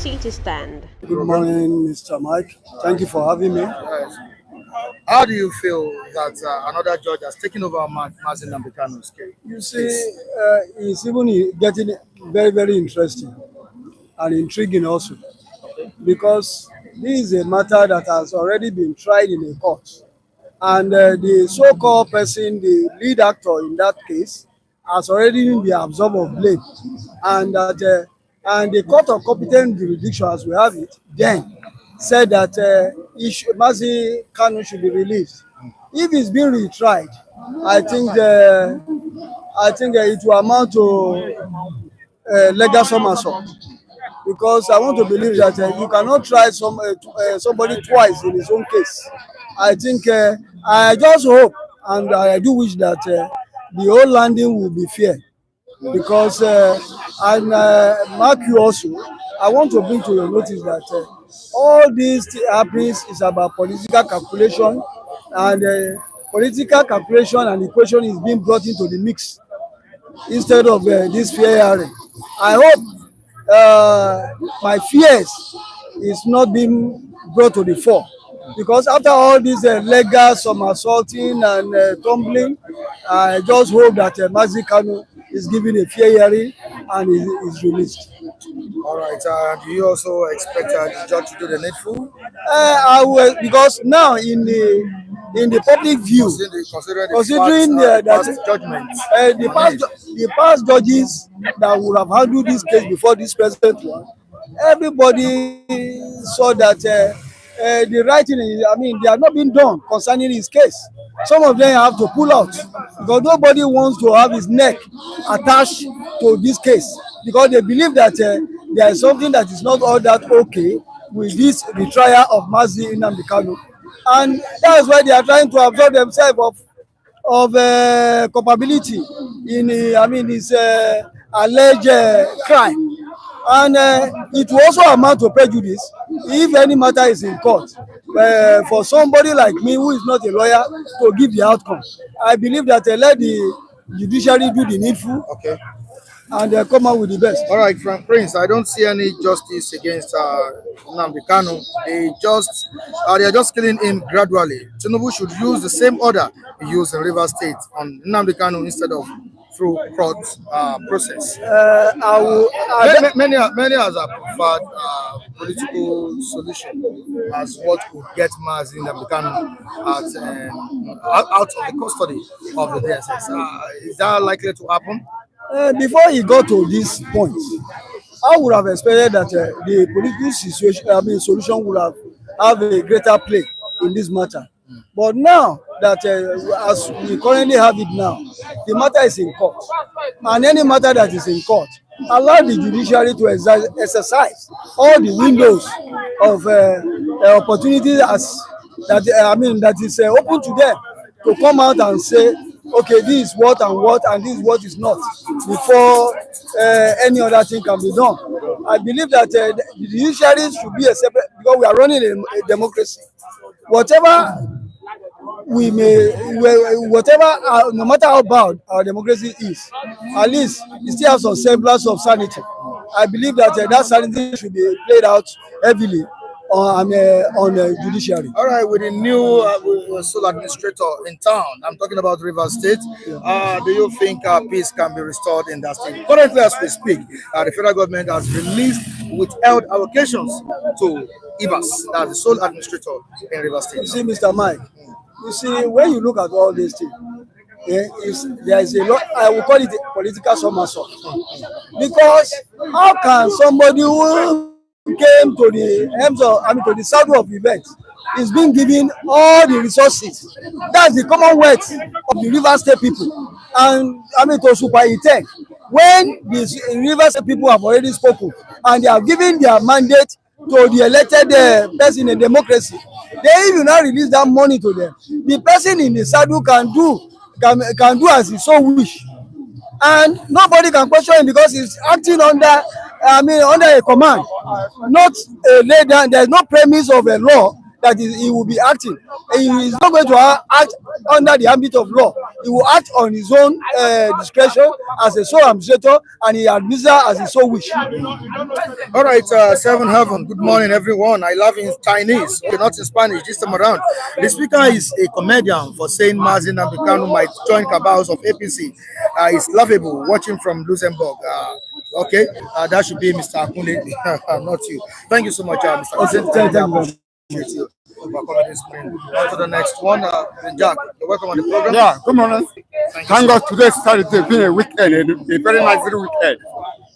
city stand. Good morning, Mr. Mike. Thank you for having me. Yes. How do you feel that another judge has taken over Mazi Nnamdi Kanu's case? You see, it's even getting very, very interesting and intriguing also, because this is a matter that has already been tried in a court. And the so-called person, the lead actor in that case, has already been absolved of blame. And that and the court of competent jurisdiction, as we have it, then said that Mazi Kanu should be released. If it's been retried, I think it will amount to legal somersault, because I want to believe that you cannot try somebody twice in his own case. I think I just hope and I do wish that the whole landing will be fair, because and mark you also, I want to bring to your notice that all these happens is about political calculation, and political calculation and equation is being brought into the mix instead of this fair hearing. I hope my fears is not being brought to the fore, because after all this legal somersaulting and tumbling, I just hope that Mazi Kanu is given a fair hearing and is released. All right. Do you also expect the judge to do the needful? I will, because now in the public view, considering the that judgment, the past judges that would have handled this case before this present one, everybody saw that the writing is, they have not been done concerning his case. Some of them have to pull out, because nobody wants to have his neck attached to this case, because they believe that there is something that is not all that okay with this retrial of Mazi Nnamdi Kanu, and that is why they are trying to absolve themselves of culpability in this alleged crime. And it will also amount to prejudice if any matter is in court. For somebody like me, who is not a lawyer, to give the outcome, I believe that let the judiciary do the needful, okay, and come out with the best. All right, Frank Prince, I don't see any justice against Nnamdi Kanu. They are just killing him gradually. Tinubu should use the same order he used in Rivers State on Nnamdi Kanu instead of through court process. Many has preferred political solution as what could get Mazi Nnamdi Kanu out of the custody of the DSS. Is that likely to happen? Before he got to this point, I would have expected that the political situation, solution would have a greater play in this matter. But now that as we currently have it now, the matter is in court, and any matter that is in court, allow the judiciary to exercise all the windows of opportunities that is open to them to come out and say, okay, this is what and this is what is not, before any other thing can be done. I believe that the judiciary should be a separate, because we are running a democracy. Whatever no matter how bad our democracy is, at least it still has some semblance of sanity. I believe that that sanity should be played out heavily on the judiciary. All right, with the new sole administrator in town, I'm talking about Rivers State. Do you think peace can be restored in that state? Currently, as we speak, the federal government has released withheld allocations to Ibas, that's the sole administrator in Rivers State. You see, Mr. Mike, you see, when you look at all these things, there is a lot, I will call it a political somersault. Because how can somebody who came to to the saddle of events is being given all the resources, that's the commonwealth of the River State people, and to superintend, when the River State people have already spoken and they have given their mandate to the elected person in democracy, they will not release that money to them. The person in the saddle can do as he so wish, and nobody can question him, because he's acting under a command, not a lay down. There's no premise of a law that he will be acting. He is not going to act under the ambit of law. He will act on his own discretion as a sole administrator, and he administers as his sole wish. All right, Seven Heaven. Good morning, everyone. I love in Chinese, okay, not in Spanish this time around. The speaker is a comedian for saying Mazi Nnamdi Kanu might join cabals of APC. It's laughable watching from Luxembourg. Okay, that should be Mr. Akunle, not you. Thank you so much, Mr. Akunle. Thank you. On to the next one, Jack. You're welcome on the program. Yeah, good morning. Thank God today started being a weekend, a very nice little weekend.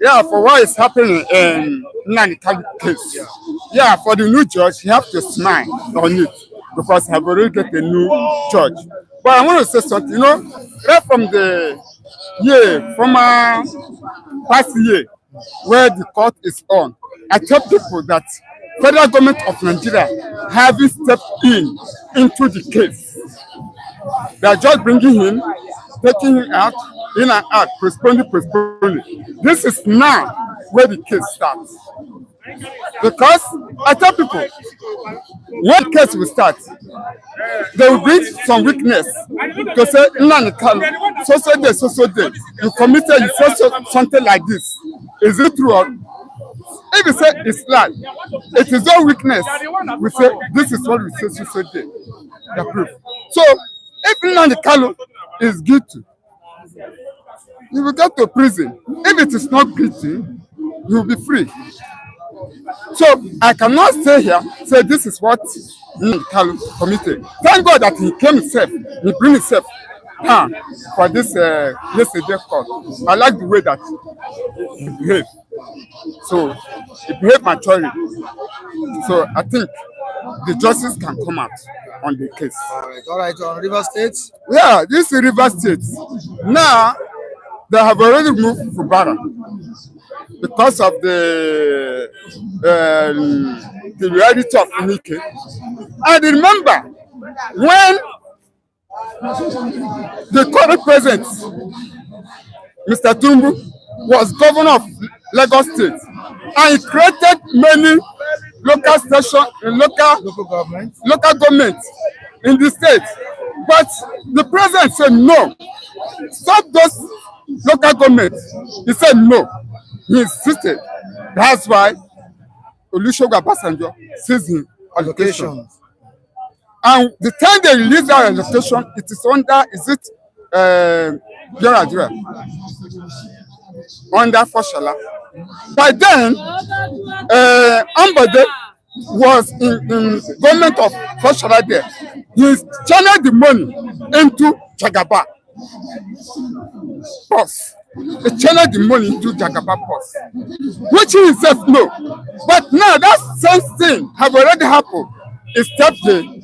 Yeah, for what is happening in Nnamdi Kanu case. Yeah, for the new judge, you have to smile on it because I've already got a new judge. But I want to say something, right from the past year, where the court is on, I tell people that federal government of Nigeria having stepped into the case. They are just bringing him, taking him out, in and out, postponing. This is now where the case starts. Because I tell people, when the case will start, they will bring some weakness to say, Nnamdi Kanu, so day, you committed, you said something like this. Is it true? If you say it's lie, it is no weakness. We say this is what we say, so day. The proof. So if Nnamdi Kanu is guilty, he will go to prison. If it is not guilty, he will be free. So I cannot stay here say this is what Nnamdi Kanu committed. Thank God that he came himself, he bring himself down for this yesterday court. I like the way that he behaved. So he behaved maturely. So I think the justice can come out on the case. All right, on River State. Yeah, this is River State. Now they have already moved Fubara because of the reality of Nike. And remember, when the current president, Mr. Tumbu, was governor of Lagos State, and he created many local stations, local government in the state. But the president said no, stop those local government. He said no. He insisted. That's why Olusegun Obasanjo seized him allocation. And the time they released that allocation, it is under, Judicial under Foshala. By then, Ambode was in government of Foshala there. He channeled the money into Jagaba purse. He channeled the money into Jagaba purse, which he himself know. But now that same thing have already happened. He stepped the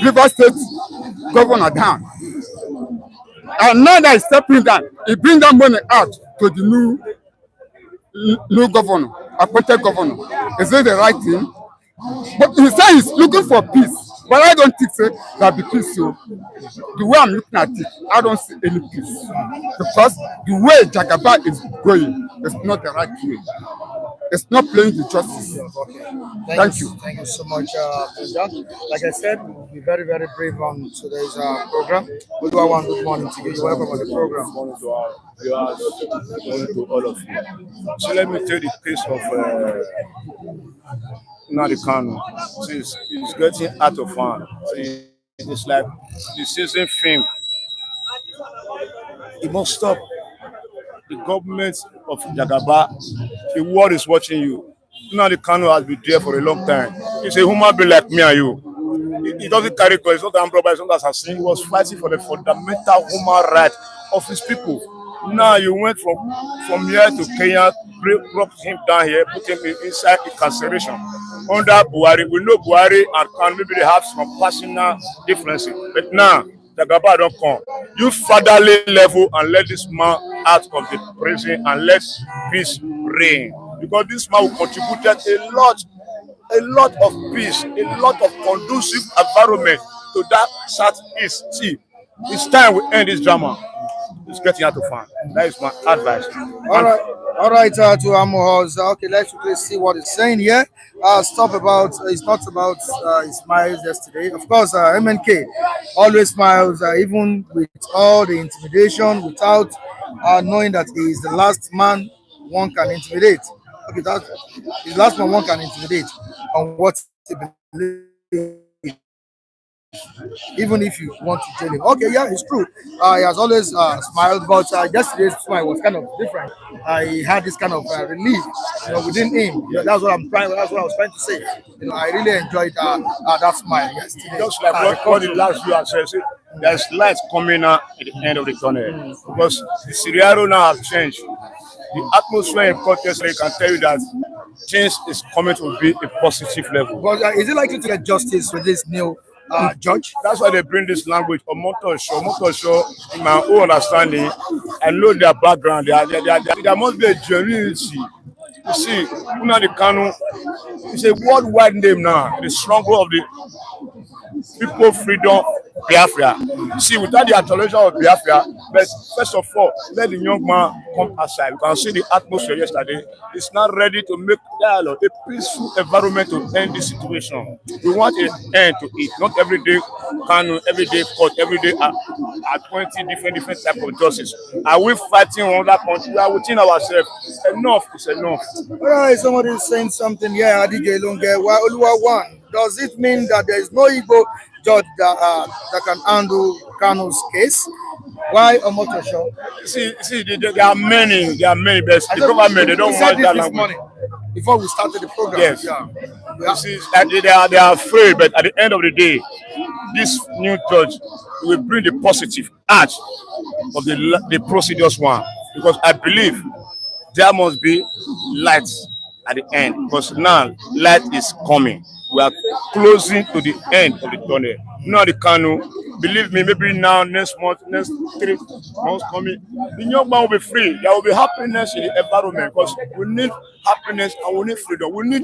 River State governor down. And now that he's stepping down, he bring that money out to the new governor, appointed governor. Is it the right thing? But he said he's looking for peace. But I don't think that be peace. So the way I'm looking at it, I don't see any peace. Because the way Jagaba is going is not the right way. It's not playing the justice. Thank you. Thank you so much, John. Like I said, we'll be very, very brave on today's program. We'll do one good morning to you. You're welcome on the program. Good morning to our viewers. Good morning to all of you. So let me tell the case of Nnamdi Kanu. It's getting out of hand. It's like the season film. It must stop. The government of Jagaba, the world is watching you. Nnamdi Kanu has been there for a long time. He's a human being like me and you. He doesn't carry guns. It's not an robber. It's not assassin. He was fighting for the fundamental human right of his people. Now you went from here to Kenya, brought him down here, put him inside incarceration under Buhari. We know Buhari and Kanu, maybe they have some personal differences, but now Jagaba don't come. You fatherly level and let this man out of the prison and let peace reign, because this man will contribute a lot of peace, a lot of conducive environment to that Southeast. See, it's time we end this drama. It's getting out of hand. That is my advice. All right, to Amohos. Okay, let's quickly see what it's saying here. Stop about, it's not about his smiles yesterday. Of course, MNK always smiles, even with all the intimidation, without knowing that he is the last man one can intimidate. Okay, that is the last man one can intimidate on what he believes, even if you want to tell him. Okay, yeah, it's true. He has always smiled, but yesterday's smile was kind of different. He had this kind of relief, within him. That's what I'm trying. That's what I was trying to say. I really enjoyed that smile yesterday. Just like what the last you have said, see, there's light coming out at the end of the tunnel because the scenario now has changed. The atmosphere in protest can tell you that change is coming to be a positive level. But is it likely to get justice with this new judge? That's why they bring this language. Omotosho, in my own understanding, I know their background. There must be a genuinity. You see, Nnamdi Kanu is a worldwide name now. The stronghold of the people freedom Biafra. See, without the toleration of Biafra, but first of all, let the young man come aside. You can see the atmosphere yesterday. It's not ready to make dialogue, a peaceful environment to end this situation. We want an end to it. Not every day Kanu, every day court, every day at 20 different type of justice. Are we fighting another country? We are within ourselves. Enough is enough. All right, somebody is saying something here. Adige Longe, why Oluwa one? Does it mean that there is no Igbo judge that can handle Kanu's case? Why Omotosho? See, there are many, but the government, they don't want that language. Morning, before we started the program. Yes. Yeah. You see, they are afraid, but at the end of the day, this new judge will bring the positive out of the procedures one. Because I believe there must be light at the end. Because now light is coming. We are closing to the end of the tunnel. Nnamdi Kanu, believe me, maybe now, next month, next 3 months coming, the young man will be free. There will be happiness in the environment because we need happiness and we need freedom. We need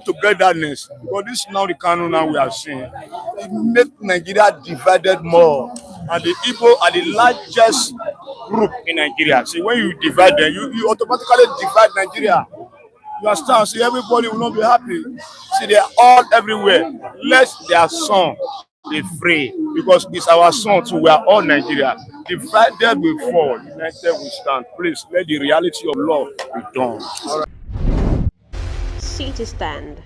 togetherness. Because this Nnamdi Kanu now we are seeing, it makes Nigeria divided more. And the Igbo are the largest group in Nigeria. See, when you divide them, you automatically divide Nigeria. You understand? See, everybody will not be happy. See, they are all everywhere. Let their son be free. Because it's our son too. We are all Nigeria. Divided we fall. United we stand. Please, let the reality of law be done. City Stand.